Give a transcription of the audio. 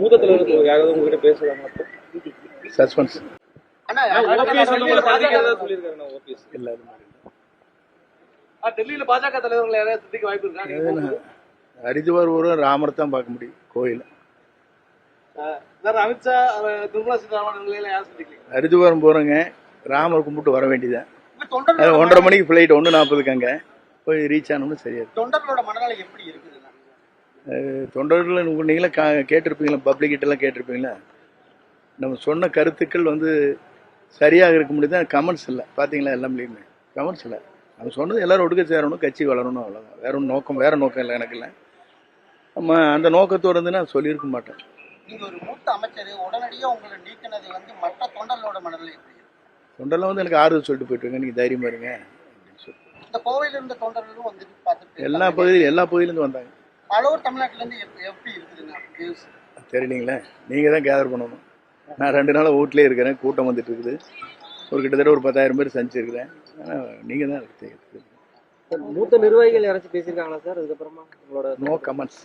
மூத்த தலைவர்கள் யாராவது உங்ககிட்ட பேசுறாங்க? சஸ்பென்ஸ் டெல்லியில பாஜக தலைவர்கள் யாராவது சந்திக்க வாய்ப்பு இருக்காங்க? ஹரித்வார் ஊரும் ராமர் தான் பார்க்க முடியும் கோயில். அமித்ஷா, நிர்மலா சீதாராமன் யாரும் சந்திக்கல. ஹரித்வாரம் போறோங்க, ராமர் கும்பிட்டு வர வேண்டியதான். 1:30 மணிக்கு ஃபிளைட் 1:40 அங்க போய் ரீச் ஆனோம்னு சரியா. தொண்டர்களோட மனநிலை எப்படி இருக்குது? தொண்டர்கள் நீங்களே கேட்டிருப்பீங்களா, பப்ளிக்கிட்ட எல்லாம் கேட்டிருப்பீங்களா? நம்ம சொன்ன கருத்துக்கள் சரியாக இருக்க முடியுது. கமெண்ட்ஸ் இல்லை பார்த்தீங்களா? எல்லாமே கமெண்ட்ஸ் இல்லை. நம்ம சொன்னது எல்லாரும் ஒடுக்க சேரணும், கட்சி வளரணும், அவ்வளோதான். வேற நோக்கம் இல்லை எனக்கு இல்லை. நம்ம அந்த நோக்கத்தோடு இருந்து நான் சொல்லியிருக்க மாட்டேன். நீங்க ஒரு மூத்த அமைச்சர் உடனடியாக உங்களை நீக்கினது மற்ற தொண்டர்களோட மனநிலை எப்படி? தொண்டர்லாம் எனக்கு ஆறுதல் சொல்லிட்டு போயிட்டு நீங்க தைரியமா இருங்க அப்படின்னு சொல்லி. இந்த கோவையில இருந்த தொண்டர்களும் பார்த்துட்டு எல்லா பகுதியிலிருந்து வந்தாங்க. பலவர் தமிழ்நாட்டுல இருந்து எப்படி இருக்குதுங்க? தெரியலீங்களே, நீங்க தான் கேதர் பண்ணணும். நான் 2 நாள் வீட்லயே இருக்கிறேன், கூட்டம் வந்துட்டு இருக்குது. கிட்டத்தட்ட ஒரு 10,000 பேர் சந்திச்சிருக்கிறேன். நீங்க தான் மூத்த நிர்வாகிகள் யாராச்சும் பேசியிருக்காங்களா சார்? அதுக்கப்புறமா உங்களோட நோ கமெண்ட்ஸ்.